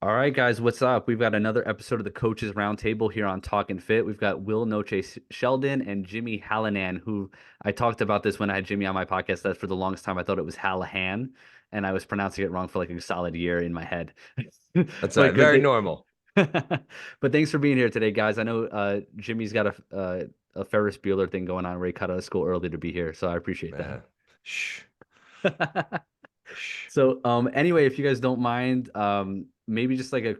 All right, guys, what's up? We've got another episode of the Coaches Roundtable here on Talkin' Fit. We've got Will Noche Sheldon and Jimmy Hallanan, who I talked about this when I had Jimmy on my podcast. That for the longest time I thought it was Hallahan, and I was pronouncing it wrong for like a solid year in my head. That's But good very thing. normal. But thanks for being here today, guys. I know Jimmy's got a Ferris Bueller thing going on where he cut out of school early to be here, so I appreciate that. Man. Shh. Shh. So, anyway, if you guys don't mind, maybe just like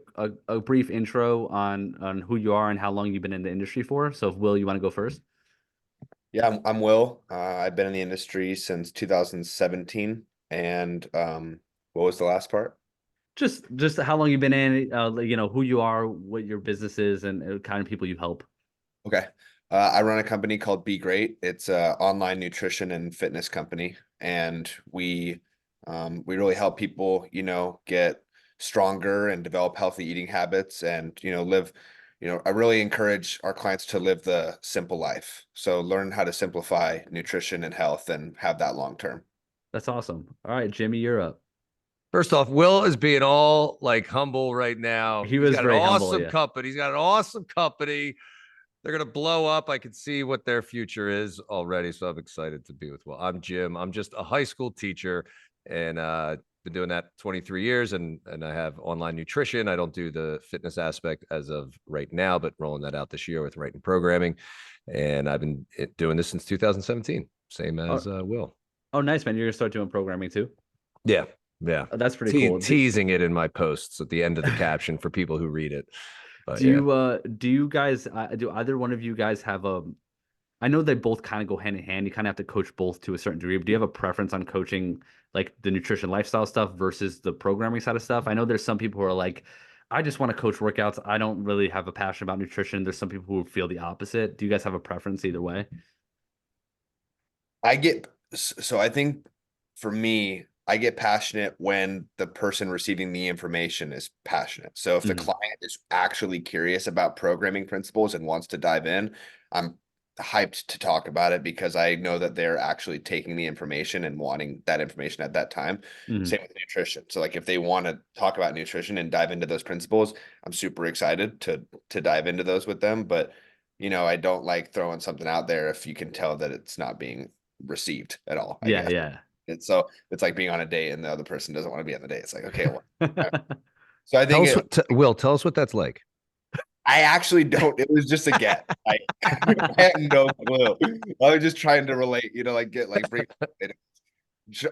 a brief intro on who you are and how long you've been in the industry for. So, if Will, you want to go first? Yeah, I'm Will. I've been in the industry since 2017. And what was the last part? Just how long you've been in, who you are, what your business is, and kind of people you help. Okay. I run a company called Be Great. It's a online nutrition and fitness company, and we really help people, get stronger and develop healthy eating habits and, live. I really encourage our clients to live the simple life. So learn how to simplify nutrition and health and have that long term. That's awesome. All right, Jimmy, you're up. First off, Will is being all like humble right now. He He's was got an very humble, awesome yeah. company. He's got an awesome company. They're gonna blow up. I can see what their future is already. So I'm excited to be with Will. I'm Jim. I'm just a high school teacher and been doing that 23 years and I have online nutrition. I don't do the fitness aspect as of right now, but rolling that out this year with writing programming. And I've been doing this since 2017, same Oh, as Will. oh, nice, man. You're gonna start doing programming too. Yeah. Yeah. Oh, that's pretty cool. Teasing it in my posts at the end of the caption for people who read it. But yeah. Do you guys do either one of you guys have a I know they both kind of go hand in hand. You kind of have to coach both to a certain degree. But do you have a preference on coaching like the nutrition lifestyle stuff versus the programming side of stuff? I know there's some people who are like, I just want to coach workouts. I don't really have a passion about nutrition. There's some people who feel the opposite. Do you guys have a preference either way? So I think for me, I get passionate when the person receiving the information is passionate. So if the Mhm. client is actually curious about programming principles and wants to dive in, I'm hyped to talk about it because I know that they're actually taking the information and wanting that information at that time. Mhm. Same with nutrition. So like if they want to talk about nutrition and dive into those principles, I'm super excited to dive into those with them. But I don't like throwing something out there if you can tell that it's not being received at all, I Yeah, guess. yeah. It's like being on a date and the other person doesn't want to be on the date. It's like, okay, well, so I Tell think us what Will, tell us what that's like. I actually don't. It was just a guess. I had no clue. I was just trying to relate, like get like bring. It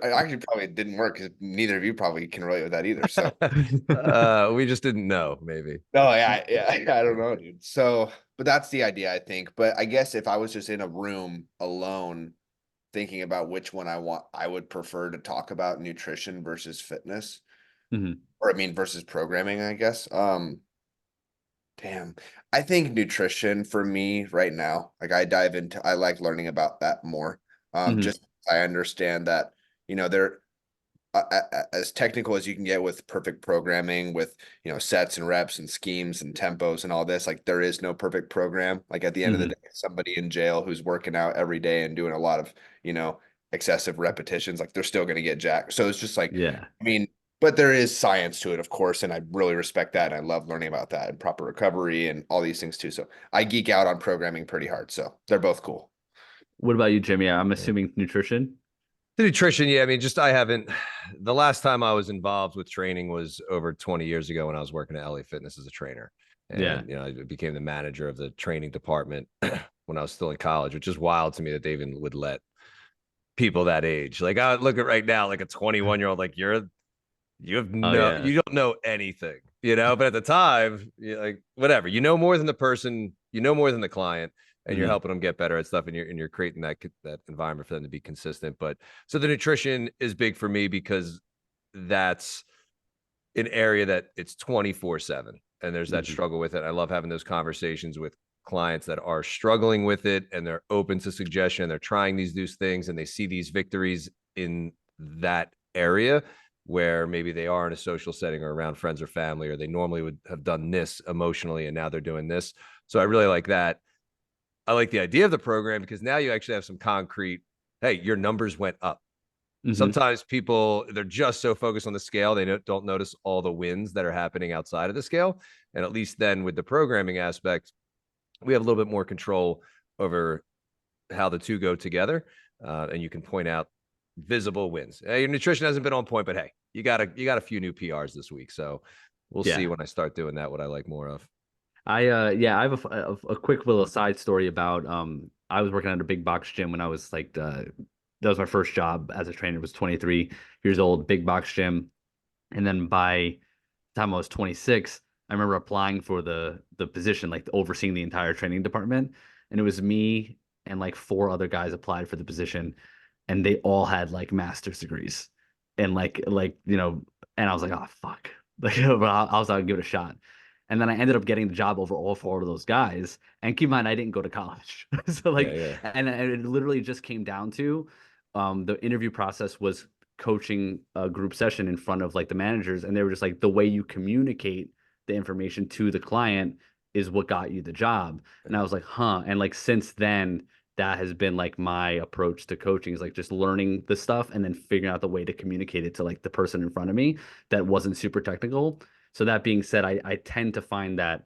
actually probably didn't work because neither of you probably can relate with that either. So We just didn't know, maybe. no, yeah, I don't know, dude. So, but that's the idea, I think. But I guess if I was just in a room alone thinking about which one I would prefer to talk about nutrition versus fitness, Mhm. or I mean versus programming, I guess. Damn. I think nutrition for me right now, like I like learning about that more. Mhm. Just I understand that, they're as technical as you can get with perfect programming with, sets and reps and schemes and tempos and all this, like there is no perfect program. Like at the end of the day, Mhm. somebody in jail who's working out every day and doing a lot of, excessive repetitions, like they're still going to get jacked. So it's just like, Yeah. I mean, but there is science to it, of course, and I really respect that. And I love learning about that and proper recovery and all these things too. So I geek out on programming pretty hard. So they're both cool. What about you, Jimmy? I'm Yeah. assuming nutrition. The nutrition, yeah. I mean, just I haven't. The last time I was involved with training was over 20 years ago when I was working at LA Fitness as a trainer, Yeah. and I became the manager of the training department when I was still in college, which is wild to me that they even would let people that age. Like I would look at right now, like a 21-year-old, like Oh yeah. you don't know anything, but at the time, you're like whatever, more than the person, more than the client, and you're Mhm. helping them get better at stuff, and you're creating that environment for them to be consistent. But so the nutrition is big for me because that's an area that it's 24/7, and there's that Mhm. struggle with it. I love having those conversations with clients that are struggling with it and they're open to suggestion, they're trying these new things and they see these victories in that area where maybe they are in a social setting or around friends or family, or they normally would have done this emotionally and now they're doing this. So I really like that. I like the idea of the program because now you actually have some concrete, hey, your numbers went up. Hmm. Sometimes people, they're just so focused on the scale, they don't notice all the wins that are happening outside of the scale. And at least then with the programming aspect, we have a little bit more control over how the two go together. And you can point out visible wins. Hey, your nutrition hasn't been on point, but hey, you got a few new PRs this week. So we'll see Yeah. when I start doing that, what I like more of. Yeah, I have a quick little side story about I was working at a big box gym when I was like that was my first job as a trainer. Was 23 years old, big box gym. And then by the time I was 26, I remember applying for the position, like overseeing the entire training department. And it was me and like four other guys applied for the position, and they all had like master's degrees. And and I was like, oh fuck. Like, but I was like, give it a shot. And then I ended up getting the job over all four of those guys. And keep in mind, I didn't go to college. So Yeah, like, yeah. and it literally just came down to the interview process was coaching a group session in front of like the managers, and they were just like, the way you communicate the information to the client is what got you the job. And I was like, huh. And like since then, that has been like my approach to coaching, is like just learning the stuff and then figuring out the way to communicate it to like the person in front of me that wasn't super technical. So that being said, I tend to find that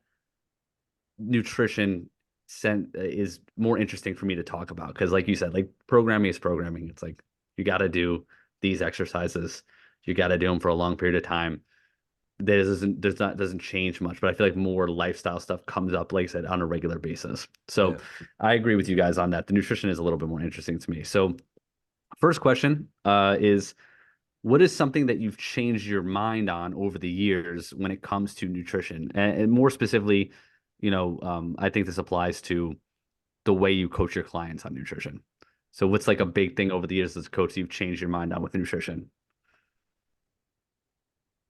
nutrition is more interesting for me to talk about, because like you said, like programming is programming. It's like you got to do these exercises, you got to do them for a long period of time. Doesn't change much, but I feel like more lifestyle stuff comes up, like I said, on a regular basis. So Yeah. I agree with you guys on that. The nutrition is a little bit more interesting to me. So first question is, what is something that you've changed your mind on over the years when it comes to nutrition? And more specifically, I think this applies to the way you coach your clients on nutrition. So what's like a big thing over the years as a coach that you've changed your mind on with nutrition?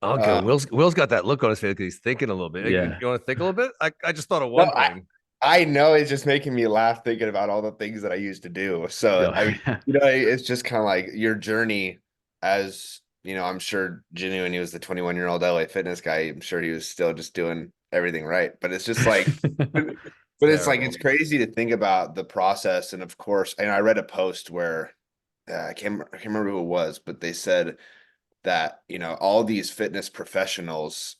I'll go. Uh, Will's got that look on his face because he's thinking a little bit. You Yeah. want to think a little bit? I just thought of no, one thing. I know it's just making me laugh thinking about all the things that I used to do. So Yo, I mean, it's just kind of like your journey as, I'm sure Jinu, when he was the 21-year-old LA fitness guy, I'm sure he was still just doing everything right. But it's just like, but it's like, Terrible. it's crazy to think about the process. And of course, and I read a post where I can't remember who it was, but they said that all these fitness professionals,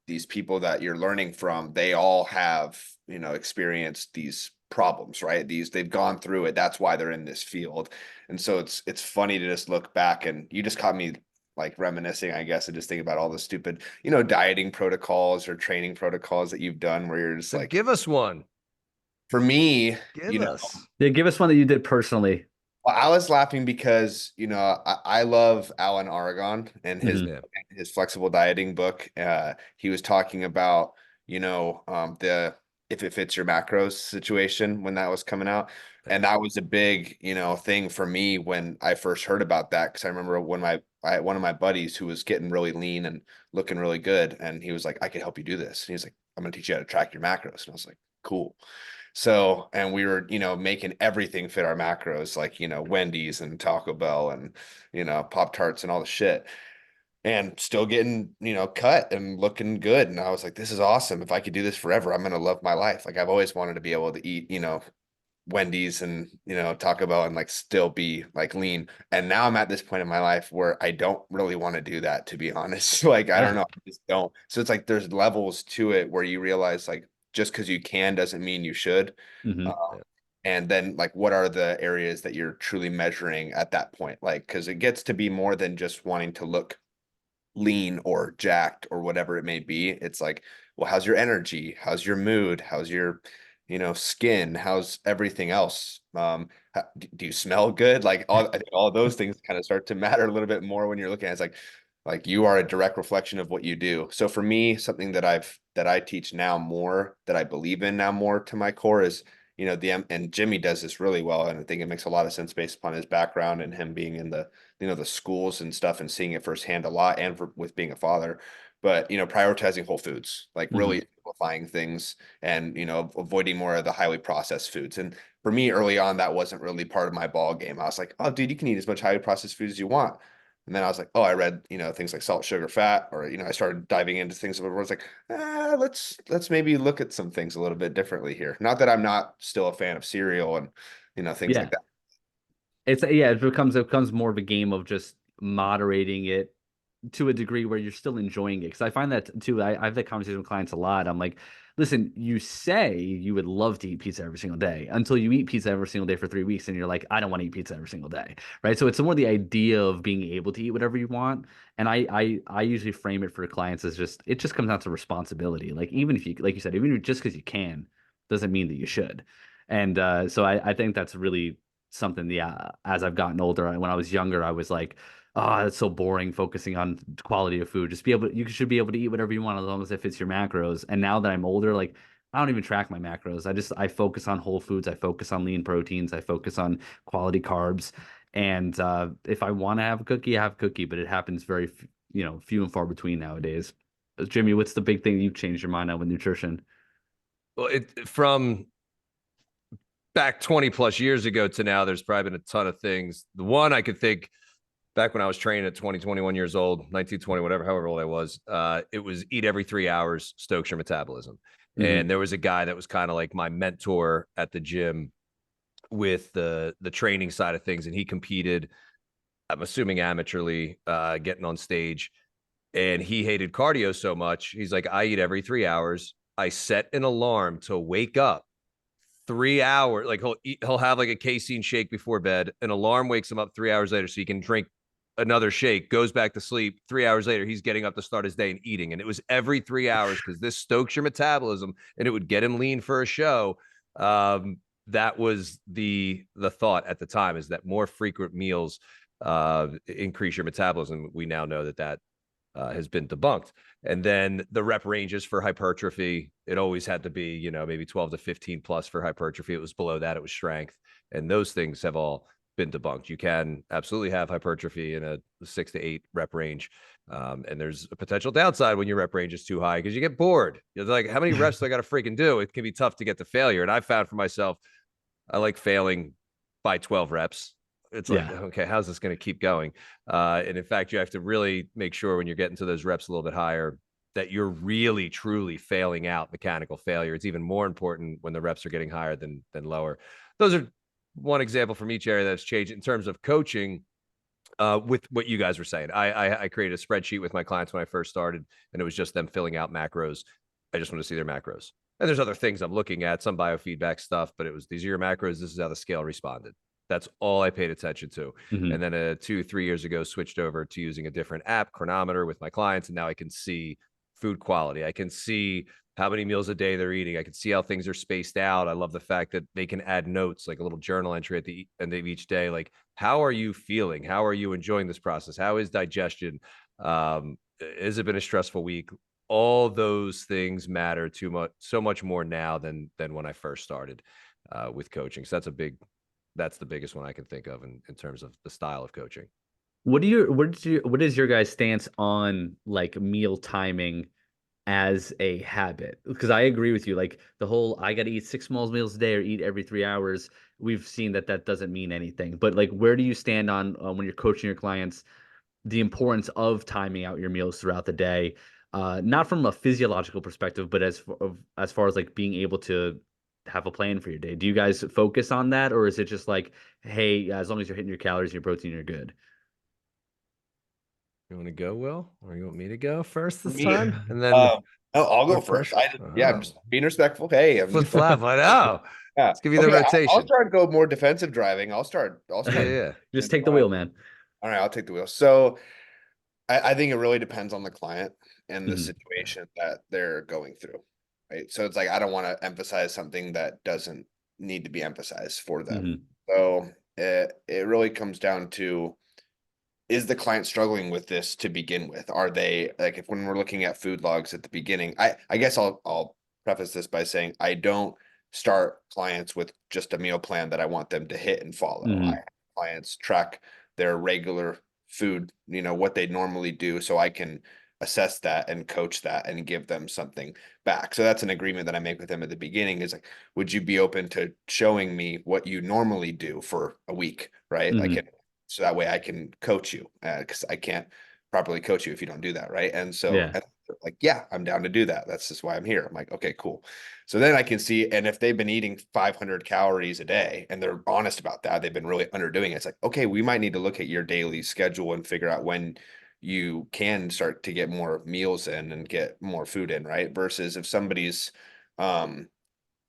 these people that you're learning from, they all have experienced these problems, right? They've gone through it. That's why they're in this field. And so it's funny to just look back, and you just caught me like reminiscing, I guess, and just think about all the stupid dieting protocols or training protocols that you've done where you're just So like, give us one. for me, Give us. Yeah, give us one that you did personally. well, I was laughing because I love Alan Aragon and Hmm. Yeah. his flexible dieting book. He was talking about the if it fits your macros situation when that was coming out, and that was a big thing for me when I first heard about that, because I remember when one of my buddies who was getting really lean and looking really good, and he was like, I could help you do this, and he's like, I'm gonna teach you how to track your macros, and I was like, cool. So, and we were, making everything fit our macros, like, Wendy's and Taco Bell and, Pop Tarts and all the shit, and still getting, cut and looking good. And I was like, this is awesome. If I could do this forever, I'm going to love my life. Like, I've always wanted to be able to eat, Wendy's and, Taco Bell and like still be like lean. And now I'm at this point in my life where I don't really want to do that, to be honest. Like, I don't Yeah. know. I just don't. So it's like there's levels to it where you realize like just because you can doesn't mean you should. Hmm. Yeah. And then like what are the areas that you're truly measuring at that point? Like, because it gets to be more than just wanting to look lean or jacked or whatever it may be. It's like, well, how's your energy? How's your mood? How's your, skin? How's everything else? Do you smell good? Like I think all those things kind of start to matter a little bit more when you're looking at it. It's like you are a direct reflection of what you do. So for me, something that I teach now more, that I believe in now more to my core is, and Jimmy does this really well. And I think it makes a lot of sense based upon his background and him being in the schools and stuff and seeing it firsthand a lot, and with being a father. But prioritizing whole foods, like Hmm. really simplifying things, and avoiding more of the highly processed foods. And for me, early on, that wasn't really part of my ball game. I was like, oh dude, you can eat as much highly processed food as you want. And then I was like, oh, I read, things like salt, sugar, fat, or, I started diving into things where I was like, let's maybe look at some things a little bit differently here. Not that I'm not still a fan of cereal and, things Yeah. like that. Yeah, it becomes more of a game of just moderating it to a degree where you're still enjoying it. Because I find that too. I have that conversation with clients a lot. I'm like, listen, you say you would love to eat pizza every single day until you eat pizza every single day for 3 weeks, and you're like, I don't want to eat pizza every single day, right? So it's more the idea of being able to eat whatever you want. And I usually frame it for clients as just it just comes down to responsibility. Like even if you like you said, even if just because you can doesn't mean that you should. And so I think that's really something. Yeah, as I've gotten older, when I was younger, I was like, oh, that's so boring focusing on quality of food. Just be able, you should be able to eat whatever you want as long as it fits your macros. And now that I'm older, like I don't even track my macros. I focus on whole foods. I focus on lean proteins. I focus on quality carbs. And if I want to have a cookie, I have a cookie. But it happens very, few and far between nowadays. Jimmy, what's the big thing you've changed your mind on with nutrition? Well, from back 20 plus years ago to now, there's probably been a ton of things. The one I could think back when I was training at 20, 21 years old, 19, 20, whatever, however old I was, it was eat every 3 hours, stokes your metabolism. And there was a guy that was kind of like my mentor at the gym with the training side of things. And he competed, I'm assuming amateurly, getting on stage. And he hated cardio so much. He's like, I eat every 3 hours. I set an alarm to wake up 3 hours. Like he'll have like a casein shake before bed. An alarm wakes him up 3 hours later, so he can drink another shake. Goes back to sleep. 3 hours later, he's getting up to start his day and eating. And it was every 3 hours because this stokes your metabolism, and it would get him lean for a show. That was the thought at the time, is that more frequent meals increase your metabolism. We now know that has been debunked. And then the rep ranges for hypertrophy, it always had to be, maybe 12 to 15 plus for hypertrophy. It was below that, it was strength. And those things have all been debunked. You can absolutely have hypertrophy in a 6 to 8 rep range. And there's a potential downside when your rep range is too high because you get bored. You're like, how many reps do I got to freaking do? It can be tough to get to failure. And I found for myself, I like failing by 12 reps. It's like, Yeah. okay, how's this going to keep going? And in fact, you have to really make sure when you're getting to those reps a little bit higher that you're really, truly failing out mechanical failure. It's even more important when the reps are getting higher than lower. Those are one example from each area that's changed in terms of coaching. With what you guys were saying, I created a spreadsheet with my clients when I first started, and it was just them filling out macros. I just want to see their macros. And there's other things I'm looking at, some biofeedback stuff, but it was, these are your macros. This is how the scale responded. That's all I paid attention to. And then 2-3 years ago, switched over to using a different app, Chronometer, with my clients. And now I can see food quality. I can see how many meals a day they're eating. I can see how things are spaced out. I love the fact that they can add notes, like a little journal entry at the end of each day. Like, how are you feeling? How are you enjoying this process? How is digestion? Has it been a stressful week? All those things matter so much more now than when I first started with coaching. So that's the biggest one I can think of in terms of the style of coaching. What is your guys' stance on like meal timing as a habit? Because I agree with you. Like the whole I got to eat 6 small meals a day or eat every 3 hours. We've seen that doesn't mean anything. But like, where do you stand on when you're coaching your clients, the importance of timing out your meals throughout the day? Not from a physiological perspective, but as far as like being able to have a plan for your day. Do you guys focus on that, or is it just like, hey, as long as you're hitting your calories, your protein, you're good? You want to go, Will, or you want me to go first this Me, time? And then no, I'll go put first. pressure. Yeah, I'm just being respectful. Hey, I'm Flip flop. I know. yeah. Let's give you the Okay, I'll rotation. try to go more defensive driving. I'll start. Yeah. Just take the wheel, man. All right, I'll take the wheel. So I think it really depends on the client and the Hmm. situation that they're going through. Right. So it's like I don't want to emphasize something that doesn't need to be emphasized for them. Hmm. So it really comes down to, is the client struggling with this to begin with? Are they like, if when we're looking at food logs at the beginning, I guess I'll preface this by saying I don't start clients with just a meal plan that I want them to hit and follow. I Hmm. have clients track their regular food, what they normally do, so I can assess that and coach that and give them something back. So that's an agreement that I make with them at the beginning, is like, would you be open to showing me what you normally do for a week, right? Like, Hmm. so that way I can coach you, because I can't properly coach you if you don't do that, right? And so Yeah. at They're like, yeah, I'm down to do that. That's just why I'm here. I'm like, okay, cool. So then I can see, and if they've been eating 500 calories a day and they're honest about that, they've been really underdoing it. It's like, okay, we might need to look at your daily schedule and figure out when you can start to get more meals in and get more food in, right? Versus if somebody's um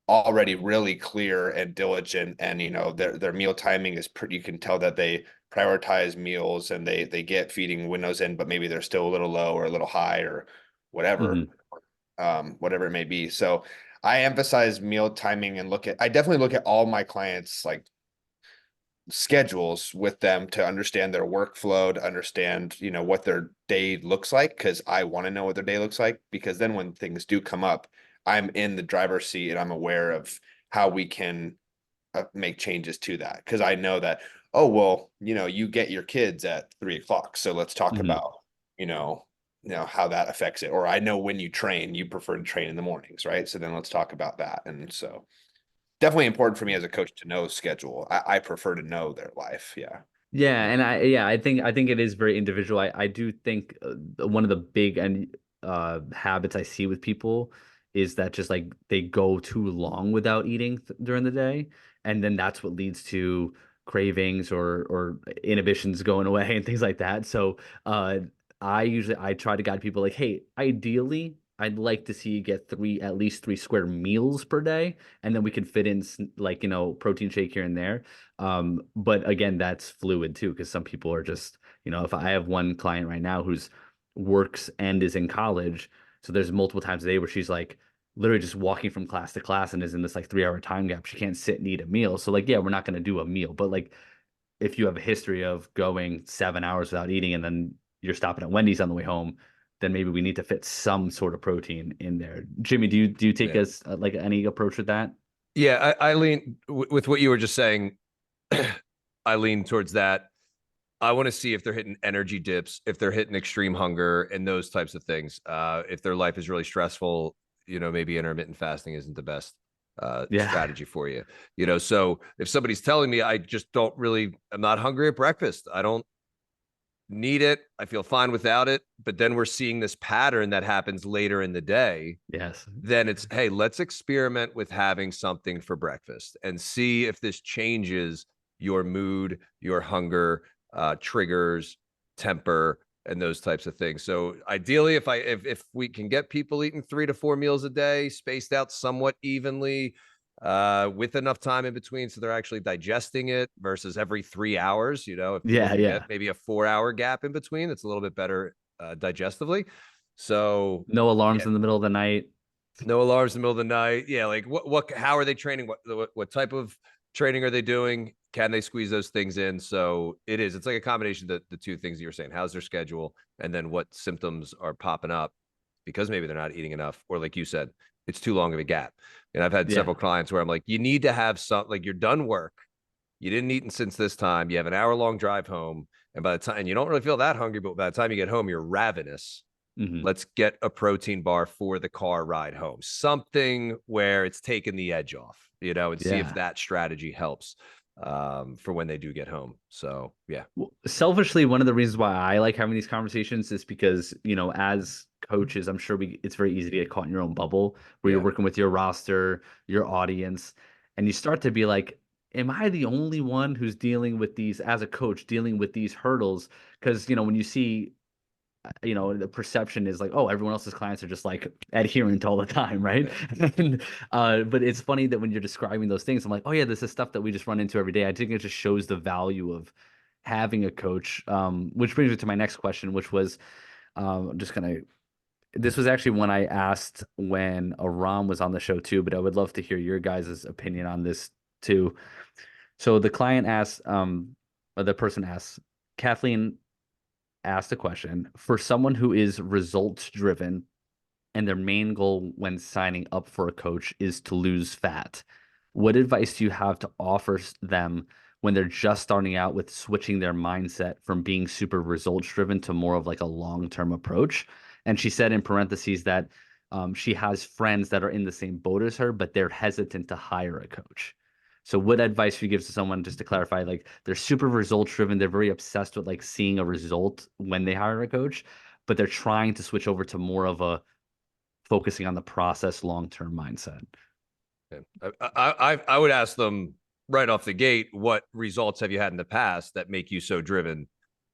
already really clear and diligent, and their meal timing is pretty, you can tell that they prioritize meals and they get feeding windows in, but maybe they're still a little low or a little high or whatever, Hmm. whatever it may be. So I emphasize meal timing and I definitely look at all my clients like schedules with them to understand their workflow, to understand, what their day looks like, because I want to know what their day looks like, because then when things do come up, I'm in the driver's seat and I'm aware of how we can make changes to that. Because I know that, oh, well, you get your kids at 3 o'clock. So let's talk Hmm. about, how that affects it. Or I know when you train, you prefer to train in the mornings, right? So then let's talk about that. And so definitely important for me as a coach to know schedule. I prefer to know their life. Yeah. Yeah, and I think it is very individual. I do think one of the big and habits I see with people is that just like they go too long without eating during the day, and then that's what leads to cravings or inhibitions going away and things like that. So uh I try to guide people like, hey, ideally I'd like to see you get at least three square meals per day, and then we can fit in like, protein shake here and there. But again, that's fluid too, because some people are just, if I have one client right now who's works and is in college, so there's multiple times a day where she's like literally just walking from class to class and is in this like 3 hour time gap. She can't sit and eat a meal. So like, yeah, we're not going to do a meal, but like if you have a history of going 7 hours without eating and then you're stopping at Wendy's on the way home, then maybe we need to fit some sort of protein in there. Jimmy, do you take Yeah. us like any approach with that? Yeah, I lean with what you were just saying. I lean towards that. I want to see if they're hitting energy dips, if they're hitting extreme hunger and those types of things. If their life is really stressful, maybe intermittent fasting isn't the best Yeah. strategy for you. So if somebody's telling me I'm not hungry at breakfast, I don't need it, I feel fine without it, but then we're seeing this pattern that happens later in the day, Yes. then it's, hey, let's experiment with having something for breakfast and see if this changes your mood, your hunger, triggers, temper, and those types of things. So ideally, if we can get people eating 3 to 4 meals a day, spaced out somewhat evenly, with enough time in between so they're actually digesting it versus every 3 hours, if people Yeah, can get yeah. maybe a 4 hour gap in between, it's a little bit better digestively. So No yeah, alarms in the middle of the night. no alarms in the middle of the night. Yeah, like how are they training? What type of training are they doing? Can they squeeze those things in? So it's like a combination of the two things that you're saying. How's their schedule? And then what symptoms are popping up because maybe they're not eating enough, or like you said, it's too long of a gap. And I've had Yeah. several clients where I'm like, you need to have like you're done work. You didn't eat since this time. You have an hour-long drive home. And by the time, and you don't really feel that hungry, but by the time you get home, you're ravenous. Hmm. Let's get a protein bar for the car ride home. Something where it's taken the edge off, and see if Yeah. that strategy helps for when they do get home. So yeah. Well, selfishly, one of the reasons why I like having these conversations is because, as coaches, I'm sure it's very easy to get caught in your own bubble where you're Yeah. working with your roster, your audience, and you start to be like, am I the only one who's dealing with these as a coach, dealing with these hurdles? Because, when you see the perception is like, oh, everyone else's clients are just like adherent all the time, right? Yeah. And, but it's funny that when you're describing those things, I'm like, oh yeah, this is stuff that we just run into every day. I think it just shows the value of having a coach. Which brings me to my next question, which was, I'm just gonna. This was actually one I asked when Aram was on the show too, but I would love to hear your guys' opinion on this too. So the client asks, or the person asks, Kathleen asked a question for someone who is results driven and their main goal when signing up for a coach is to lose fat. What advice do you have to offer them when they're just starting out with switching their mindset from being super results driven to more of like a long-term approach? And she said in parentheses that she has friends that are in the same boat as her, but they're hesitant to hire a coach. So what advice do you give to someone, just to clarify, like they're super results driven, they're very obsessed with like seeing a result when they hire a coach, but they're trying to switch over to more of a focusing on the process long-term mindset. Yeah. I would ask them right off the gate, what results have you had in the past that make you so driven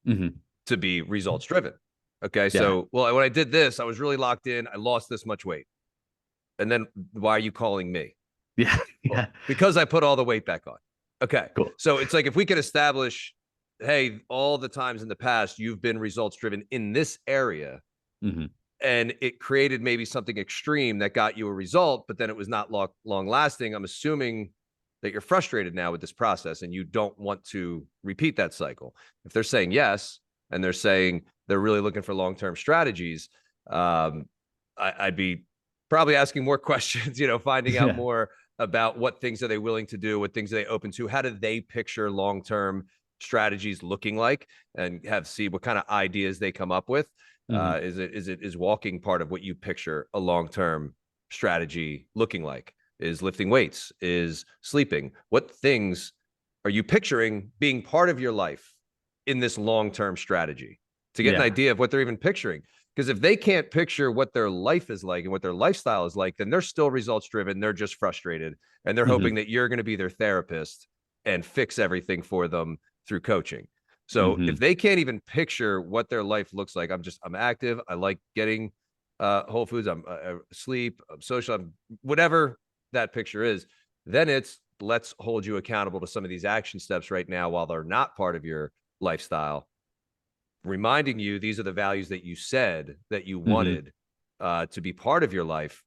to be results driven? Okay. Yeah. So, well, when I did this, I was really locked in. I lost this much weight. And then why are you calling me? Yeah. Well, Yeah. because I put all the weight back on. Okay. Cool. So it's like if we could establish, hey, all the times in the past you've been results driven in this area, and it created maybe something extreme that got you a result, but then it was not long lasting. I'm assuming that you're frustrated now with this process and you don't want to repeat that cycle. If they're saying yes, and they're saying they're really looking for long-term strategies, I'd be probably asking more questions, finding out Yeah. more about what things are they willing to do, what things are they open to, how do they picture long-term strategies looking like, and see what kind of ideas they come up with. Is walking part of what you picture a long-term strategy looking like? Is lifting weights? Is sleeping? What things are you picturing being part of your life in this long-term strategy, to get an Yeah. idea of what they're even picturing? Because if they can't picture what their life is like and what their lifestyle is like, then they're still results driven. They're just frustrated, and they're hoping that you're going to be their therapist and fix everything for them through coaching. So if they can't even picture what their life looks like, I'm active. I like getting whole foods. I'm sleep, I'm social, I'm whatever that picture is. Then it's, let's hold you accountable to some of these action steps right now while they're not part of your lifestyle, reminding you these are the values that you said that you wanted to be part of your life.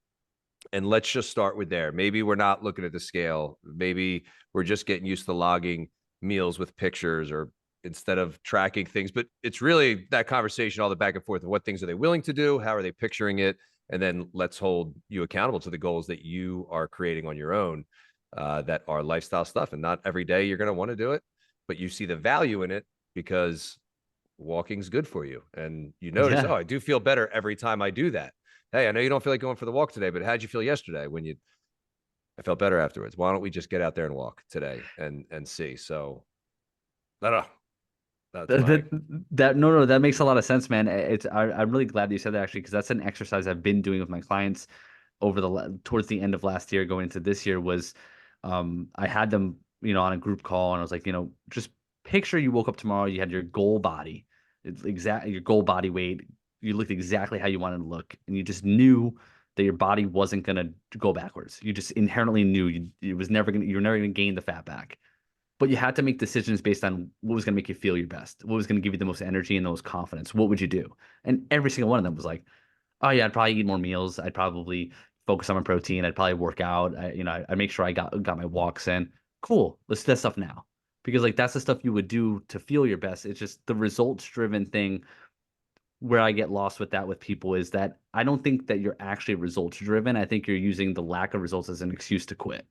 And let's just start with there. Maybe we're not looking at the scale. Maybe we're just getting used to logging meals with pictures, or instead of tracking things. But it's really that conversation, all the back and forth of what things are they willing to do? How are they picturing it? And then let's hold you accountable to the goals that you are creating on your own, that are lifestyle stuff. And not every day you're going to want to do it, but you see the value in it because walking's good for you. And you notice, Yeah. oh, I do feel better every time I do that. Hey, I know you don't feel like going for the walk today, but how'd you feel yesterday when I felt better afterwards? Why don't we just get out there and walk today and see? So I don't know. That's my No, that makes a lot of sense, man. I'm really glad that you said that, actually, because that's an exercise I've been doing with my clients over towards the end of last year, going into this year. Was I had them, on a group call, and I was like, just picture you woke up tomorrow, you had your goal body, it's exactly your goal body weight, you looked exactly how you wanted to look, and you just knew that your body wasn't gonna go backwards. You just inherently knew you were never gonna gain the fat back. But you had to make decisions based on what was going to make you feel your best, what was going to give you the most energy and the most confidence. What would you do? And every single one of them was like, oh yeah, I'd probably eat more meals. I'd probably focus on my protein. I'd probably work out. I'd make sure I got my walks in. Cool. Let's do that stuff now. Because like that's the stuff you would do to feel your best. It's just the results driven thing where I get lost with that with people is that I don't think that you're actually results driven. I think you're using the lack of results as an excuse to quit.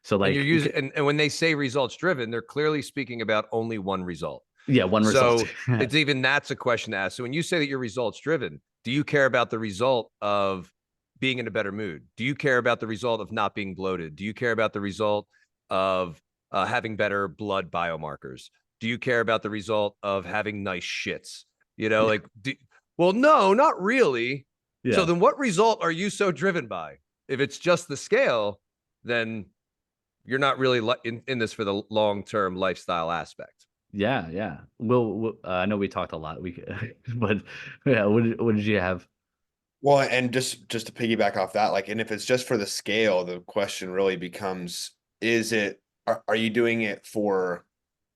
So and you're like, using and when they say results driven, they're clearly speaking about only one result. yeah, one result. So it's even that's a question to ask. So when you say that you're results driven, do you care about the result of being in a better mood? Do you care about the result of not being bloated? Do you care about the result of having better blood biomarkers? Do you care about the result of having nice shits? Like, well, no, not really. So Yeah. then what result are you so driven by? If it's just the scale, then you're not really in this for the long-term lifestyle aspect. Yeah, yeah. I know we talked a lot. But yeah, what did you have? Well, and just to piggyback off that, like, and if it's just for the scale, the question really becomes, are you doing it for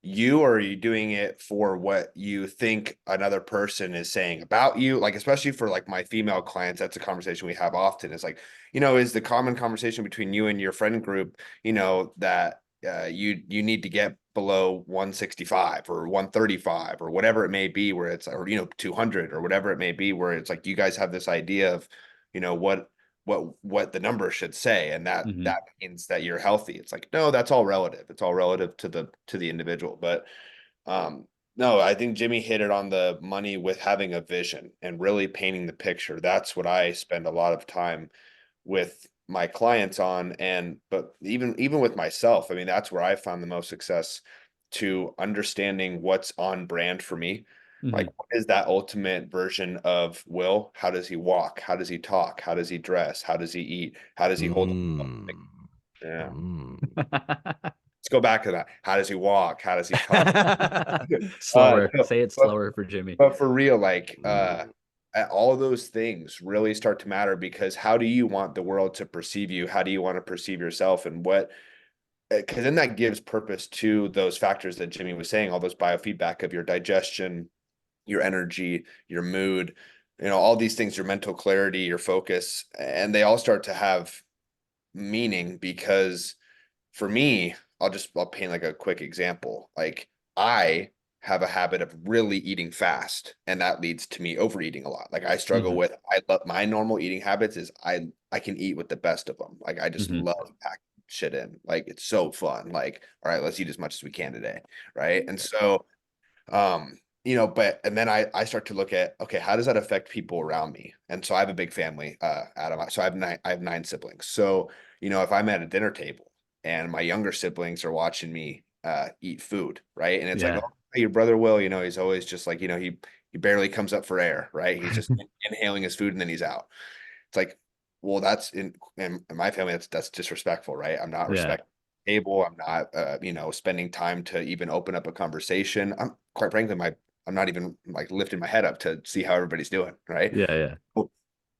you, or are you doing it for what you think another person is saying about you? Like, especially for like my female clients, that's a conversation we have often. It's like, is the common conversation between you and your friend group, that you need to get below 165 or 135 or whatever it may be, where it's, or 200 or whatever it may be, where it's like you guys have this idea of what the number should say, and that means that you're healthy. It's like, no, that's all relative. It's all relative to the individual. But no, I think Jimmy hit it on the money with having a vision and really painting the picture. That's what I spend a lot of time with my clients on. But even with myself, I mean, that's where I found the most success, to understanding what's on brand for me. Like, Mhm. what is that ultimate version of Will? How does he walk? How does he talk? How does he dress? How does he eat? How does he hold himself? Like, Mm. yeah. Mm. Let's go back to that. How does he walk? How does he talk? Slower. No, Say it but slower for Jimmy. for real, like all those things really start to matter, because how do you want the world to perceive you? How do you want to perceive yourself? And what, because then that gives purpose to those factors that Jimmy was saying, all those biofeedback of your digestion, your energy, your mood, all these things, your mental clarity, your focus, and they all start to have meaning. Because for me, I'll paint like a quick example. Like, I have a habit of really eating fast, and that leads to me overeating a lot. Like, I struggle Mhm. with, I love my normal eating habits is I can eat with the best of them. Like, I just Mhm. love packing shit in. Like, it's so fun. Like, all right, let's eat as much as we can today. Right. And so but and then I start to look at, okay, how does that affect people around me? And so I have a big family, Adam. So I have nine siblings. So, if I'm at a dinner table and my younger siblings are watching me eat food, right? And it's like, Yeah. oh, your brother Will, he's always just like, he barely comes up for air, right? He's just inhaling his food and then he's out. It's like, well, that's in my family, that's disrespectful, right? I'm not Yeah. respecting the table. I'm not spending time to even open up a conversation. I'm quite frankly, I'm not even like lifting my head up to see how everybody's doing, right? Yeah. Yeah. Well,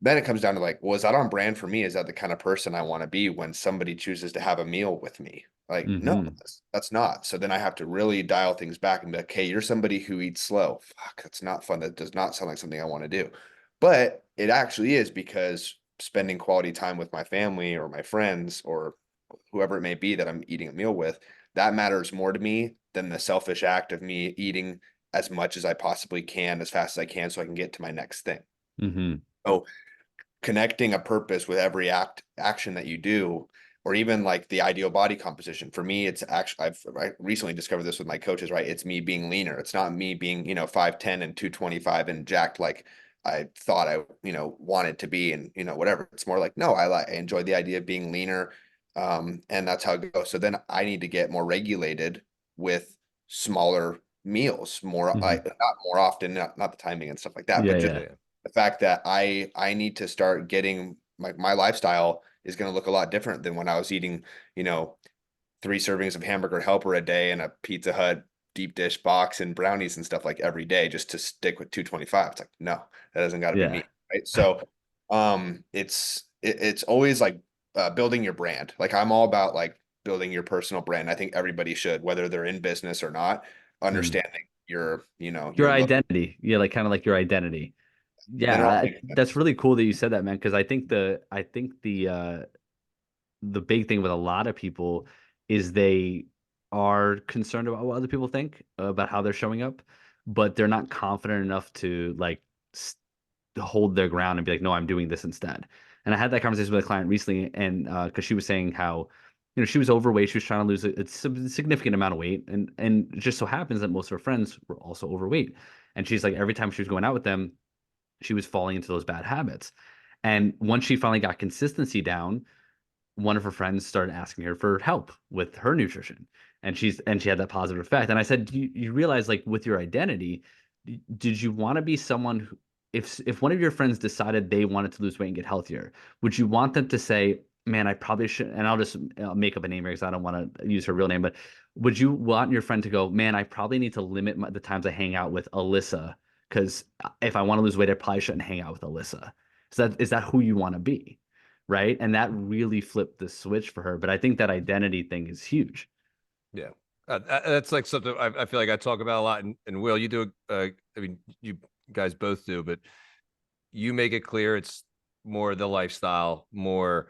then it comes down to like, well, is that on brand for me? Is that the kind of person I want to be when somebody chooses to have a meal with me? Like, no, Mhm. that's not. So then I have to really dial things back and be like, hey, you're somebody who eats slow. Fuck, that's not fun. That does not sound like something I want to do. But it actually is, because spending quality time with my family or my friends or whoever it may be that I'm eating a meal with, that matters more to me than the selfish act of me eating as much as I possibly can, as fast as I can, so I can get to my next thing. Mhm. So connecting a purpose with every action that you do, or even like the ideal body composition. For me, it's actually, I recently discovered this with my coaches, right? It's me being leaner. It's not me being, 5'10" and 225 and jacked like I thought I, wanted to be, and, whatever. It's more like, no, I enjoy the idea of being leaner. And that's how it goes. So then I need to get more regulated with smaller meals, more, Mhm. not more often, not the timing and stuff like that, Yeah. but just Yeah. Yeah. the fact that I need to start getting my lifestyle is going to look a lot different than when I was eating, you know, 3 servings of hamburger helper a day and a Pizza Hut deep dish box and brownies and stuff like every day just to stick with 225. It's like, no, that doesn't got to be Yeah. me. Right. So it's always like building your brand. Like, I'm all about like building your personal brand. I think everybody should, whether they're in business or not, Mhm. understanding your, Your your look. identity. Yeah, like kind of like your identity. Then Yeah, it all makes that's sense. really cool that you said that, man, because I think the big thing with a lot of people is they are concerned about what other people think about how they're showing up, but they're not confident enough to like hold their ground and be like, no, I'm doing this instead. And I had that conversation with a client recently, and because she was saying how, she was overweight, she was trying to lose a significant amount of weight, and it just so happens that most of her friends were also overweight, and she's like, every time she was going out with them, she was falling into those bad habits. And once she finally got consistency down, one of her friends started asking her for help with her nutrition, and she had that positive effect. And I said, you realize, like, with your identity, did you want to be someone who, if one of your friends decided they wanted to lose weight and get healthier, would you want them to say, man, I probably should, and I'll just make up a name here because I don't want to use her real name, but would you want your friend to go, man, I probably need to limit the times I hang out with Alyssa, because if I want to lose weight, I probably shouldn't hang out with Alyssa. Is that who you want to be? Right? And that really flipped the switch for her. But I think that identity thing is huge. Yeah. That's like something I feel like I talk about a lot. And Will, you do, I mean, you guys both do, but you make it clear it's more the lifestyle, more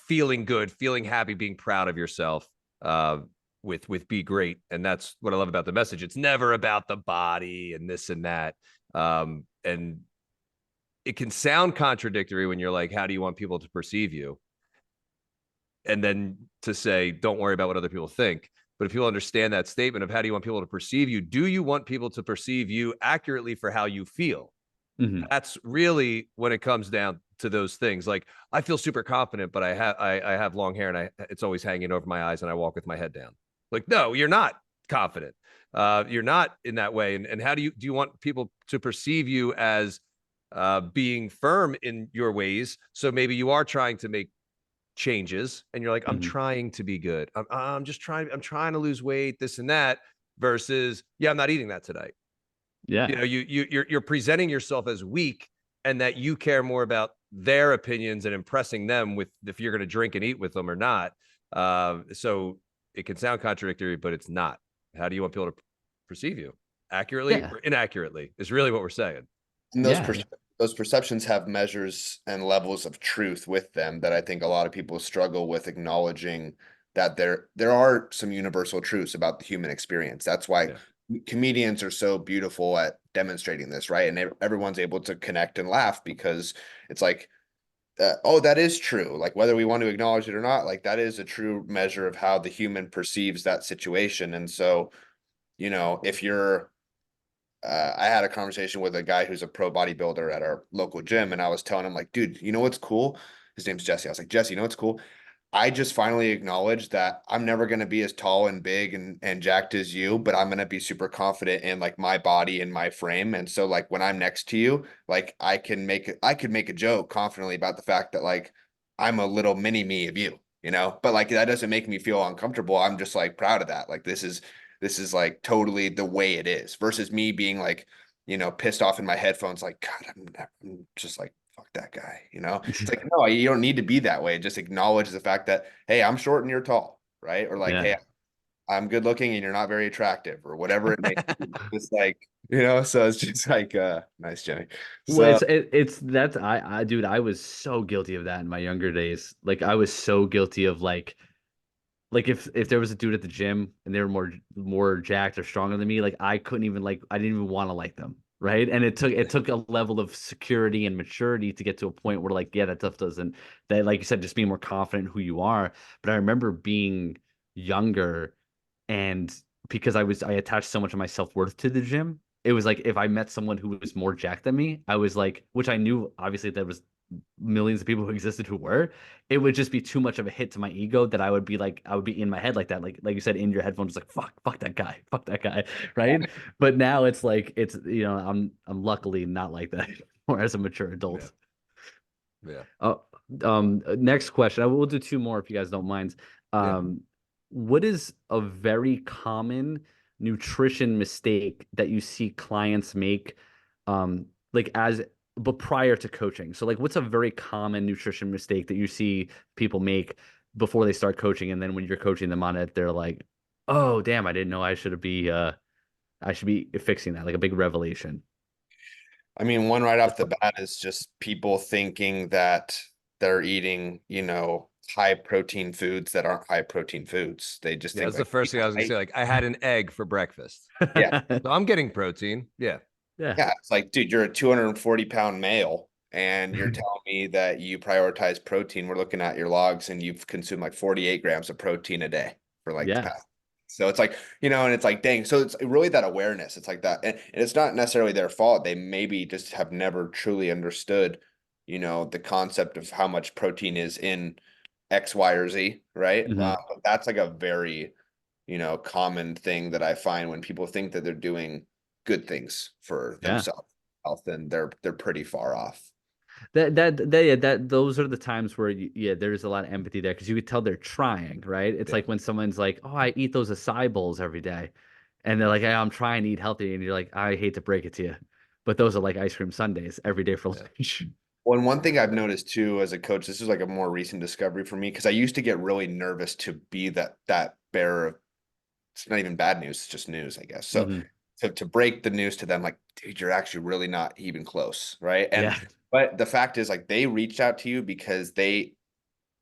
feeling good, feeling happy, being proud of yourself, uh, with Be Great. And that's what I love about the message. It's never about the body and this and that. And it can sound contradictory when you're like, how do you want people to perceive you? And then to say, don't worry about what other people think. But if you'll understand that statement of how do you want people to perceive you, do you want people to perceive you accurately for how you feel? Hmm. That's really when it comes down to those things. Like, I feel super confident, but I have long hair and it's always hanging over my eyes and I walk with my head down. Like, no, you're not. confident. You're not in that way. And how do you want people to perceive you as being firm in your ways? So maybe you are trying to make changes and you're like, I'm Mhm. trying to be good. I'm trying to lose weight, this and that, versus, yeah, I'm not eating that today. You Yeah. know, you're presenting yourself as weak, and that you care more about their opinions and impressing them with if you're going to drink and eat with them or not. So it can sound contradictory, but it's not. How do you want people to perceive you? Accurately Yeah. or inaccurately is really what we're saying. And Yeah. those perceptions have measures and levels of truth with them that I think a lot of people struggle with acknowledging that there are some universal truths about the human experience. That's why Yeah. comedians are so beautiful at demonstrating this, right? And everyone's able to connect and laugh because it's like, oh, that is true. Like whether we want to acknowledge it or not, like that is a true measure of how the human perceives that situation. And so, if you're I had a conversation with a guy who's a pro bodybuilder at our local gym, and I was telling him, like, dude, you know what's cool? His name's Jesse. I was like, Jesse, you know what's cool? I just finally acknowledged that I'm never going to be as tall and big and jacked as you, but I'm going to be super confident in like my body and my frame. And so like when I'm next to you, like I could make a joke confidently about the fact that like I'm a little mini me of you, but like that doesn't make me feel uncomfortable. I'm just like proud of that. Like this is like totally the way it is versus me being like, pissed off in my headphones, like, God, I'm just like, fuck that guy, It's like, no, you don't need to be that way. Just acknowledge the fact that, hey, I'm short and you're tall, right? Or like, Yeah. hey, I'm good looking and you're not very attractive, or whatever it may be. It's like, so it's just like, nice, Jenny. Well, So it's that's dude, I was so guilty of that in my younger days. Like I was so guilty of like if there was a dude at the gym and they were more jacked or stronger than me, like I couldn't even like I didn't even want to like them, right? And it took a level of security and maturity to get to a point where like yeah, that stuff doesn't that like you said, just being more confident in who you are. But I remember being younger and because I attached so much of my self-worth to the gym, it was like if I met someone who was more jacked than me, I was like, which I knew obviously there was millions of people who existed who were, it would just be too much of a hit to my ego that I would be in my head like that, like you said, in your headphones, like fuck that guy, right? But now it's like I'm luckily not like that or as a mature Yeah. adult. Yeah. Oh, next question. I will do two more if you guys don't mind. Yeah. Um, what is a very common nutrition mistake that you see clients make, like but prior to coaching? So, like, what's a very common nutrition mistake that you see people make before they start coaching, and then when you're coaching them on it, they're like, "Oh, damn, I didn't know I should be fixing that." Like a big revelation. I mean, one right off the bat is just people thinking that they're eating, high protein foods that aren't high protein foods. They just Yeah. think That's the like, first thing I was gonna I, say. Like, I had an egg for breakfast. yeah, So I'm getting protein. Yeah. Yeah. yeah. It's like, dude, you're a 240-pound male and you're telling me that you prioritize protein. We're looking at your logs and you've consumed like 48 grams of protein a day for like the Yeah. past. So it's like, and it's like, dang. So it's really that awareness. It's like that. And it's not necessarily their fault. They maybe just have never truly understood, the concept of how much protein is in X, Y, or Z, right? Mhm. But that's like a very, common thing that I find when people think that they're doing good things for Yeah. themselves, health, and they're pretty far off. Yeah, that those are the times where yeah, there's a lot of empathy there because you could tell they're trying, right? It's Yeah. like when someone's like, "Oh, I eat those acai bowls every day," and they're like, "Hey, I'm trying to eat healthy," and you're like, "I hate to break it to you, but those are like ice cream sundaes every day for Yeah. lunch." Well, and one thing I've noticed too as a coach, this is like a more recent discovery for me because I used to get really nervous to be that bearer of it's not even bad news, it's just news, I guess. So Hmm. to break the news to them, like, dude, you're actually really not even close, right? And Yeah. but the fact is, like, they reached out to you because they're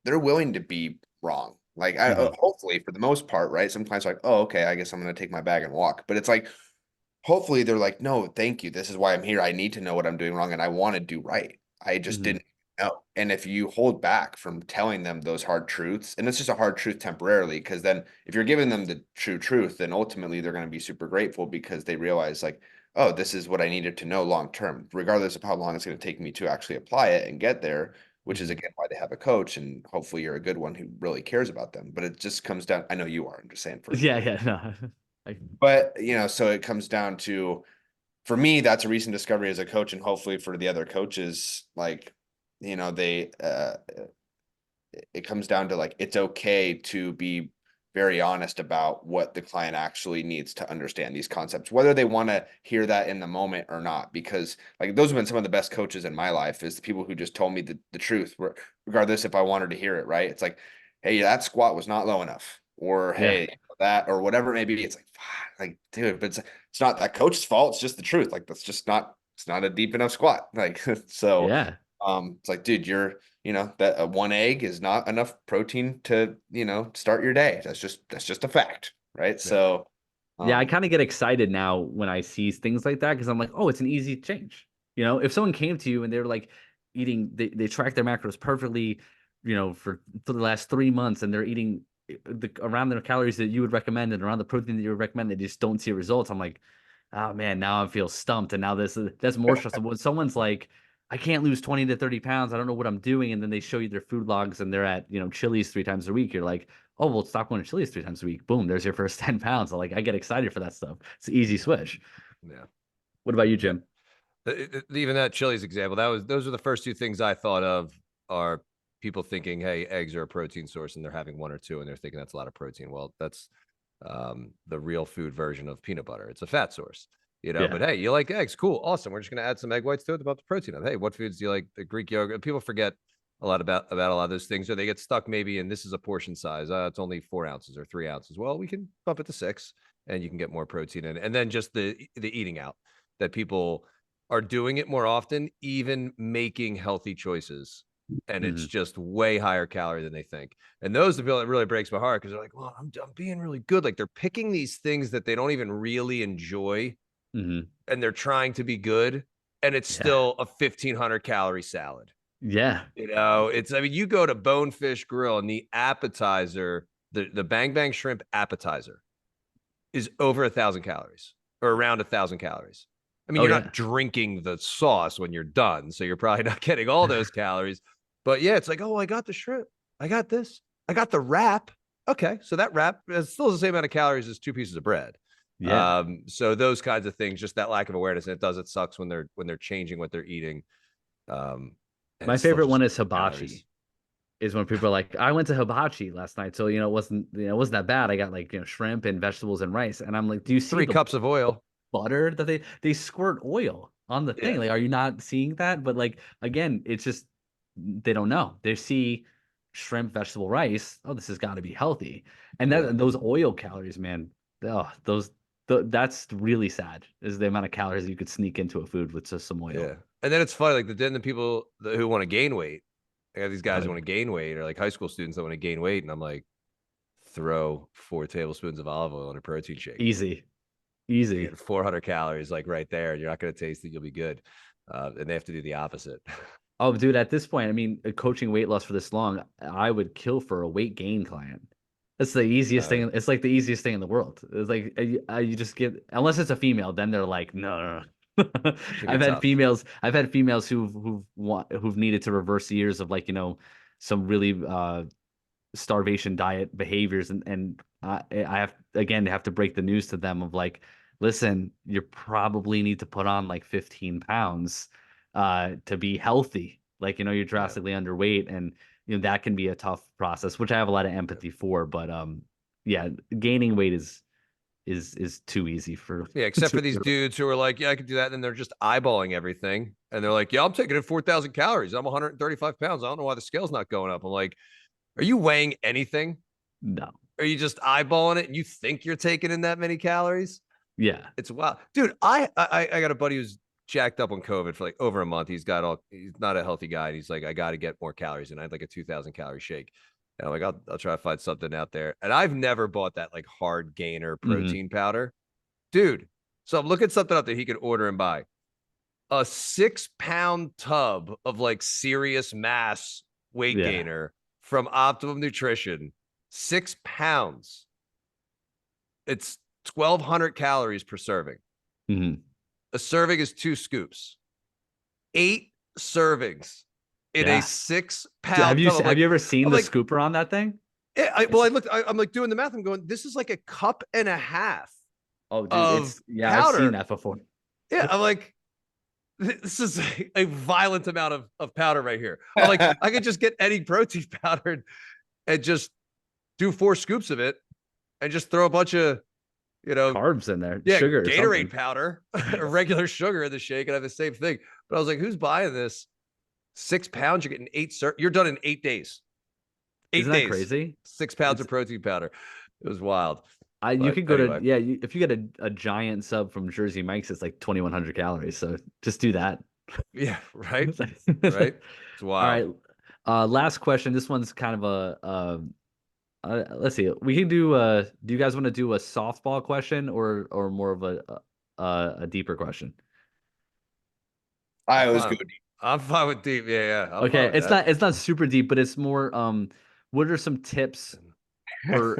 willing to be wrong. Like, Hmm. hopefully, for the most part, right? Sometimes, like, oh, okay, I guess I'm gonna take my bag and walk. But it's like, hopefully, they're like, no, thank you. This is why I'm here. I need to know what I'm doing wrong, and I want to do right. I just Hmm. didn't know. And if you hold back from telling them those hard truths, and it's just a hard truth temporarily, because then if you're giving them the true truth, then ultimately they're going to be super grateful because they realize, like, oh, this is what I needed to know long term, regardless of how long it's going to take me to actually apply it and get there, which is Hmm. again why they have a coach. And hopefully you're a good one who really cares about them. But it just comes down, I know you are, I'm just saying for Yeah, yeah, no. But, so it comes down to, for me, that's a recent discovery as a coach, and hopefully for the other coaches, like, they, it comes down to like, it's okay to be very honest about what the client actually needs to understand these concepts, whether they want to hear that in the moment or not. Because like those have been some of the best coaches in my life, is the people who just told me the truth, regardless if I wanted to hear it, right? It's like, hey, that squat was not low enough, or Yeah. hey, that, or whatever it may be. It's like, dude, but it's not that coach's fault. It's just the truth. Like, that's just not, it's not a deep enough squat. Like, so Yeah. it's like, dude, that one egg is not enough protein to, start your day. That's just a fact, right? Yeah. So, Yeah, I um, kind of get excited now when I see things like that because I'm like, oh, it's an easy change. If someone came to you and they're like eating, they track their macros perfectly, for the last 3 months, and they're eating around the calories that you would recommend and around the protein that you would recommend, they just don't see results. I'm like, oh man, now I feel stumped, and now that's more stressful. When someone's like, I can't lose 20 to 30 pounds, I don't know what I'm doing, and then they show you their food logs and they're at Chili's 3 times a week. You're like, oh, well, stop going to Chili's 3 times a week. Boom, there's your first 10 pounds. So, like, I get excited for that stuff. It's an easy switch. Yeah. What about you, Jim? Even that Chili's example, those are the first two things I thought of, are people thinking, hey, eggs are a protein source, and they're having one or two and they're thinking that's a lot of protein. Well, that's the real food version of peanut butter. It's a fat source, Yeah. but hey, you like eggs, cool, awesome, we're just going to add some egg whites to it, about the protein of, hey, what foods do you like? The Greek yogurt. People forget a lot about a lot of those things, or they get stuck maybe in, this is a portion size, it's only 4 ounces or 3 ounces. Well, we can bump it to 6 and you can get more protein in. And then just the eating out, that people are doing it more often, even making healthy choices, and it's Hmm. just way higher calorie than they think. And those are the people that really breaks my heart, because they're like, well, I'm being really good. Like, they're picking these things that they don't even really enjoy, Hmm. and they're trying to be good, and it's Yeah. still a 1,500 calorie salad. Yeah. I mean, you go to Bonefish Grill and the appetizer, the Bang Bang Shrimp appetizer, is over 1,000 calories, or around 1,000 calories. I mean, Oh, you're not yeah. drinking the sauce when you're done, so you're probably not getting all those calories. But yeah, it's like, oh, I got the shrimp, I got this, I got the wrap. Okay, so that wrap is still the same amount of calories as 2 pieces of bread. Yeah. So those kinds of things, just that lack of awareness, and it sucks when they're changing what they're eating, and My it's still favorite just one is calories. hibachi. Is when people are like, I went to hibachi last night, so it wasn't that bad. I got like shrimp and vegetables and rice, and I'm like, do you see 3 cups of oil. butter that they squirt oil on the thing? Yeah, Like, are you not seeing that? But like again, it's just they don't know. They see shrimp, vegetable, rice. Oh, this has got to be healthy, and yeah. those oil calories, man. Oh, that's really sad. Is the amount of calories you could sneak into a food with just some oil. Yeah. And then it's funny, like then the people who want to gain weight, I got these guys Oh, who want to gain weight, or like high school students that want to gain weight. And I'm like, throw 4 tablespoons of olive oil in a protein shake. easy, You easy. get 400 calories, like right there, and you're not going to taste it. You'll be good. And they have to do the opposite. Oh, dude, at this point, I mean, coaching weight loss for this long, I would kill for a weight gain client. That's the easiest Uh, thing. It's like the easiest thing in the world. It's like you just get, unless it's a female, then they're like, no, no, no. Should get tough. I've had females who've needed to reverse years of like, some really starvation diet behaviors, and I have to break the news to them of like, listen, you probably need to put on like 15 pounds to be healthy. Like, you're Yeah. drastically underweight, and that can be a tough process, which I have a lot of Yeah. empathy for. But yeah, gaining weight is too easy for Yeah, except for these to, dudes who are like, yeah, I could do that. And then they're just eyeballing everything. And they're like, yeah, I'm taking in 4,000 calories. I'm 135 pounds. I don't know why the scale's not going up. I'm like, are you weighing anything? no. Are you just eyeballing it and you think you're taking in that many calories? Yeah. It's wild. Dude, I got a buddy who's jacked up on COVID for like over a month. He's not a healthy guy. And he's like, I got to get more calories. And I had like a 2,000 calorie shake. And I'm like, I'll try to find something out there. And I've never bought that like hard gainer Hmm. protein powder. Dude. So I'm looking something up that he could order and buy. A 6-pound tub of like serious mass weight Yeah. gainer from Optimum Nutrition. 6 pounds. It's 1,200 calories per serving. Hmm. A serving is 2 scoops. 8 servings in a Yeah. six Have pound tub. have you ever seen I'm the like, scooper on that thing? yeah, It's I'm like doing the math. I'm going, this is like a cup and a half Oh, dude, of yeah, I've seen powder. that before. Yeah, I'm like, this is a violent amount of powder right here. I'm like, I could just get any protein powder and just do 4 scoops of it and just throw a bunch of, Carbs in there, yeah, sugar or Gatorade something. powder or regular sugar in the shake and have the same thing. But I was like, who's buying this? 6 pounds, you're getting 8, you're done in 8 days. 8 Isn't that days, crazy? 6 pounds It's of protein powder. It was wild. you But could go to anyway, yeah, if you get a giant sub from Jersey Mike's, it's like 2,100 calories. So just do that. yeah, right, right. It's All wild. right. Last question. This one's kind of let's see. We can do you guys want to do a softball question or more of a deeper question? I'm I always go fine. I'm fine with deep. Yeah, yeah. I'm fine Okay, with that. it's not super deep, but it's more what are some tips for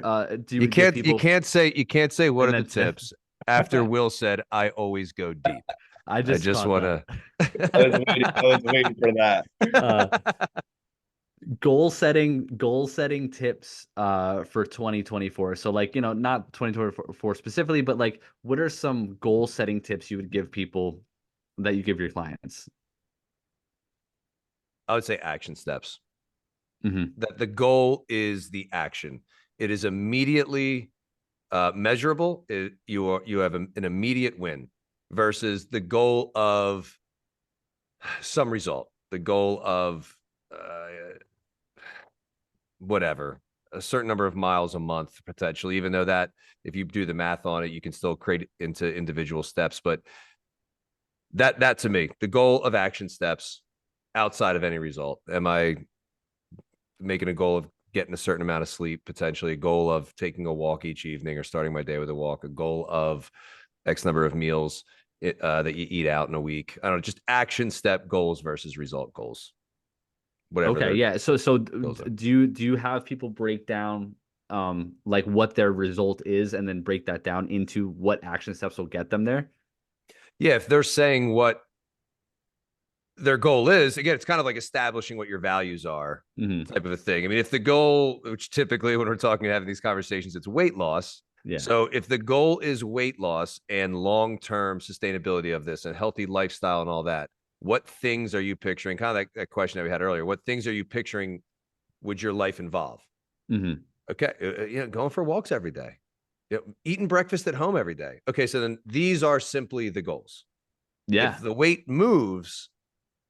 do You you give can't you people can't say you can't say what and are the then tips after Will said I always go deep. I I just just caught want that. I was waiting for that. uh goal setting tips for 2024. So like, not 2024 specifically, but like what are some goal setting tips you would give people that you give your clients? I would say action steps. Hmm. That the goal is the action. It is immediately measurable. You have an immediate win versus the goal of some result. The goal of whatever, a certain number of miles a month potentially, even though that if you do the math on it, you can still create into individual steps. But that to me, the goal of action steps outside of any result. Am I making a goal of getting a certain amount of sleep, potentially a goal of taking a walk each evening or starting my day with a walk, a goal of X number of meals that you eat out in a week? I don't know, just action step goals versus result goals, whatever Okay, their yeah. goals are. Do you have people break down like what their result is and then break that down into what action steps will get them there? Yeah, if they're saying what their goal is, again, it's kind of like establishing what your values are, Hmm. type of a thing. I mean, if the goal, which typically when we're talking having these conversations, it's weight loss. Yeah. So if the goal is weight loss and long-term sustainability of this and healthy lifestyle and all that, what things are you picturing? Kind of like that question that we had earlier. What things are you picturing would your life involve? Hmm. Okay, going for walks every day, eating breakfast at home every day. Okay, so then these are simply the goals. If Yeah. the weight moves,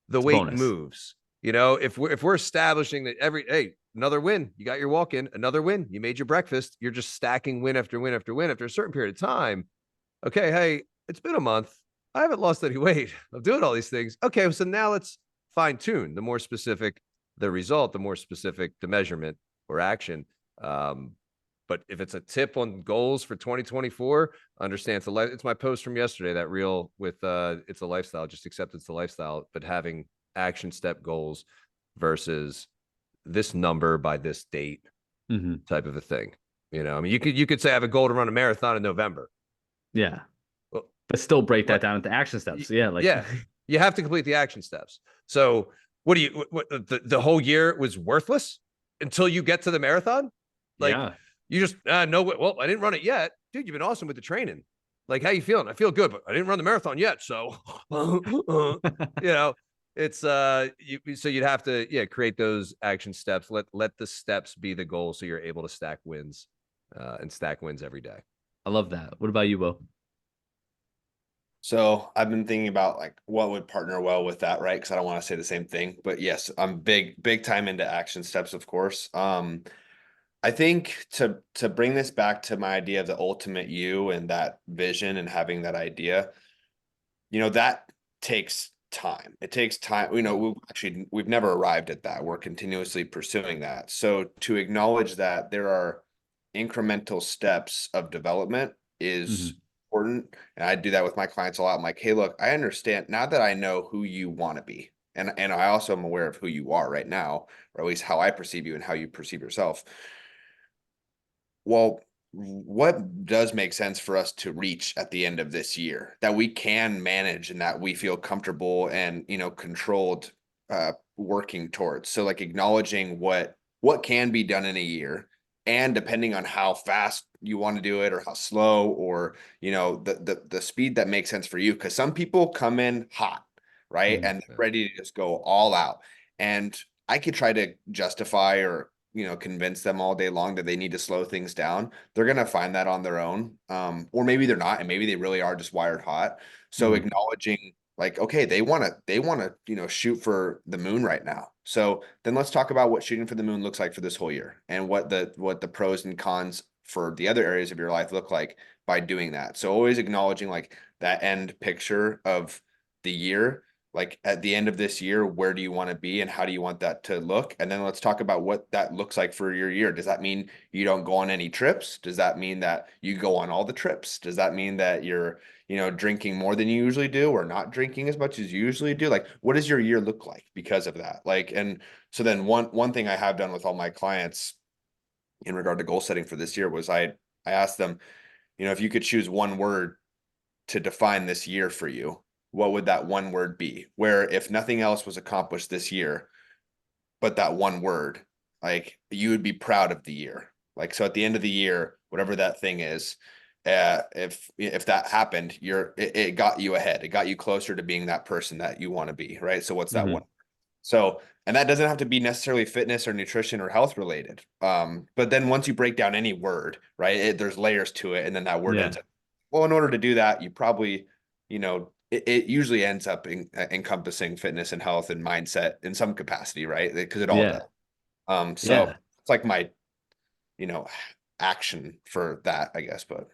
the It's a weight bonus. moves. If we're establishing that another win, you got your walk in, another win, you made your breakfast, you're just stacking win after win after win after a certain period of time. Okay, hey, it's been a month. I haven't lost any weight. I'm doing all these things. Okay, so now let's fine tune. The more specific the result, the more specific the measurement or action. Um, but if it's a tip on goals for 2024, understand it's my post from yesterday, that reel with it's a lifestyle, just accept it's a lifestyle, but having action step goals versus this number by this date Hmm. type of a thing. I mean, you could say I have a goal to run a marathon in November. Yeah. Well, But still break that what? down into action steps. Yeah, like Yeah, you have to complete the action steps. So what do you? What the whole year was worthless until you get to the marathon? Like yeah. you just no. Well, I didn't run it yet, dude. You've been awesome with the training. Like, how you feeling? I feel good, but I didn't run the marathon yet. So, you know, it's so you'd have to create those action steps. Let the steps be the goal, so you're able to stack wins and stack wins every day. I love that. What about you, Bo? So I've been thinking about like what would partner well with that, right? Because I don't want to say the same thing, but yes, I'm big time into action steps, of course. I think to bring this back to my idea of the ultimate you and that vision and having that idea, that takes time. It takes time. We've never arrived at that. We're continuously pursuing that. So to acknowledge that there are incremental steps of development is Hmm. important. And I do that with my clients a lot. I'm like, hey, look, I understand now that I know who you want to be. And I also am aware of who you are right now, or at least how I perceive you and how you perceive yourself. Well, what does make sense for us to reach at the end of this year that we can manage and that we feel comfortable and controlled working towards? So like acknowledging what can be done in a year and depending on how fast you want to do it or how slow, or the speed that makes sense for you, because some people come in hot, right, and they're ready to just go all out, and I could try to justify or convince them all day long that they need to slow things down. They're gonna find that on their own, or maybe they're not, and maybe they really are just wired hot. So acknowledging, like, okay, they want to shoot for the moon right now. So then let's talk about what shooting for the moon looks like for this whole year, and what the pros and cons for the other areas of your life look like by doing that. So always acknowledging like that end picture of the year, like at the end of this year, where do you want to be and how do you want that to look? And then let's talk about what that looks like for your year. Does that mean you don't go on any trips? Does that mean that you go on all the trips? Does that mean that you're drinking more than you usually do, or not drinking as much as you usually do? Like, what does your year look like because of that? Like, and so then one thing I have done with all my clients in regard to goal setting for this year was I asked them, if you could choose one word to define this year for you, what would that one word be? Where if nothing else was accomplished this year, but that one word, like, you would be proud of the year. Like, so at the end of the year, whatever that thing is, if that happened, it got you ahead. It got you closer to being that person that you want to be, right? So what's that one? So, and that doesn't have to be necessarily fitness or nutrition or health related. But then once you break down any word, right, there's layers to it, and then that word ends up. Well, in order to do that, you probably, it usually ends up encompassing fitness and health and mindset in some capacity, right? Because it all does. So it's like my, action for that, I guess. But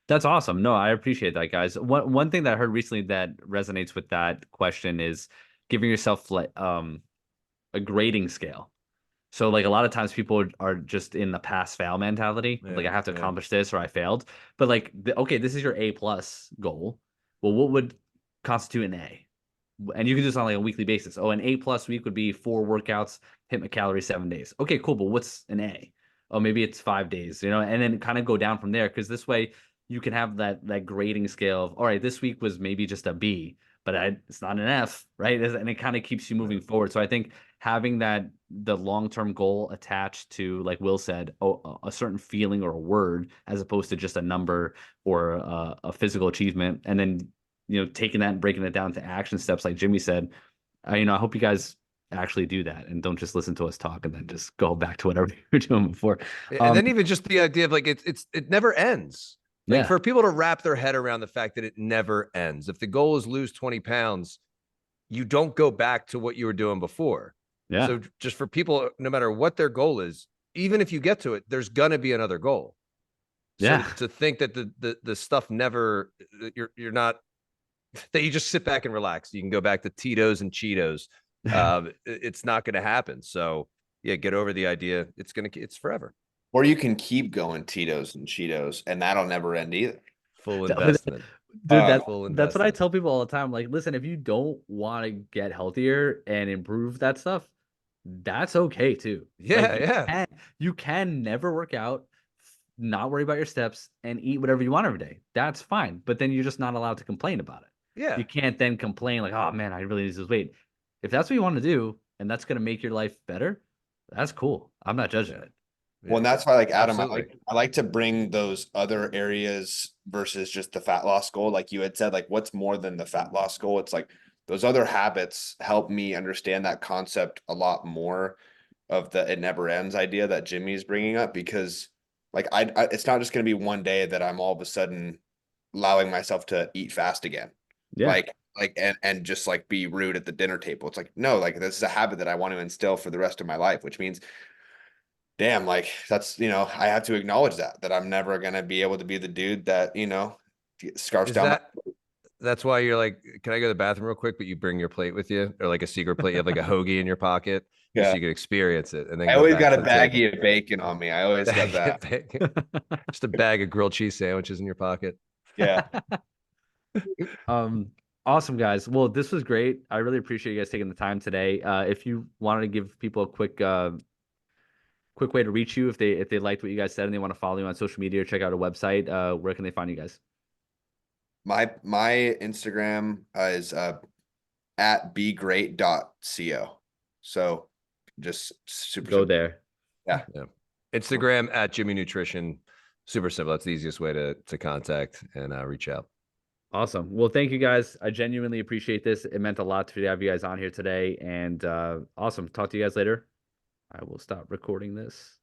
That's awesome. No, I appreciate that, guys. One thing that I heard recently that resonates with that question is giving yourself a grading scale. So like a lot of times people are just in the pass fail mentality. Like I have to accomplish this or I failed. But like, okay, this is your A plus goal. Well, what would constitute an A? And you can do this on like a weekly basis. Oh, an A plus week would be 4 workouts, hit my calories 7 days. Okay, cool. But what's an A? Oh, maybe it's 5 days, and then kind of go down from there. Because this way you can have that grading scale of, all right, this week was maybe just a B, but it's not an F, right? And it kind of keeps you moving forward. So I think having the long-term goal attached to, like Will said, a certain feeling or a word, as opposed to just a number or a physical achievement, and then taking that and breaking it down to action steps, like Jimmy said. I hope you guys actually do that and don't just listen to us talk and then just go back to whatever you were doing before. And then even just the idea of like it never ends. Like for people to wrap their head around the fact that it never ends. If the goal is lose 20 pounds, you don't go back to what you were doing before. Yeah. So just for people, no matter what their goal is, even if you get to it, there's gonna be another goal. Yeah. So to think that the stuff never, you're not, that you just sit back and relax. You can go back to Tito's and Cheetos. It's not going to happen. So yeah, get over the idea. It's forever. Or you can keep going Tito's and Cheetos, and that'll never end either. Full investment. Dude, That's what I tell people all the time. Like, listen, if you don't want to get healthier and improve that stuff, that's okay too. Yeah, You can never work out, not worry about your steps, and eat whatever you want every day. That's fine. But then you're just not allowed to complain about it. Yeah. You can't then complain like, oh man, I really need to lose weight. If that's what you want to do and that's going to make your life better, that's cool. I'm not judging it. Well, and that's why, like, Adam, Absolutely. I like to bring those other areas versus just the fat loss goal. Like you had said, like, what's more than the fat loss goal? It's like those other habits help me understand that concept a lot more, of the it never ends idea that Jimmy's bringing up, because like it's not just going to be one day that I'm all of a sudden allowing myself to eat fast again. Yeah. Like and just like be rude at the dinner table. It's like, no, like this is a habit that I want to instill for the rest of my life, which means, damn, like that's, I have to acknowledge that I'm never going to be able to be the dude that, scarfs Is down. That's why you're like, can I go to the bathroom real quick? But you bring your plate with you, or like a secret plate. You have like a hoagie in your pocket, just so you can experience it. And then I go always back got to a the table. baggie of bacon on me. I always got that. Just a bag of grilled cheese sandwiches in your pocket. Yeah. Awesome, guys. Well, this was great. I really appreciate you guys taking the time today. If you wanted to give people a quick way to reach you, if they liked what you guys said and they want to follow you on social media or check out a website, where can they find you guys? My Instagram is at begreat.co. So just super Go there. Yeah. Instagram at Jimmy Nutrition. Super simple. That's the easiest way to contact and reach out. Awesome. Well, thank you guys. I genuinely appreciate this. It meant a lot to have you guys on here today. And awesome. Talk to you guys later. I will stop recording this.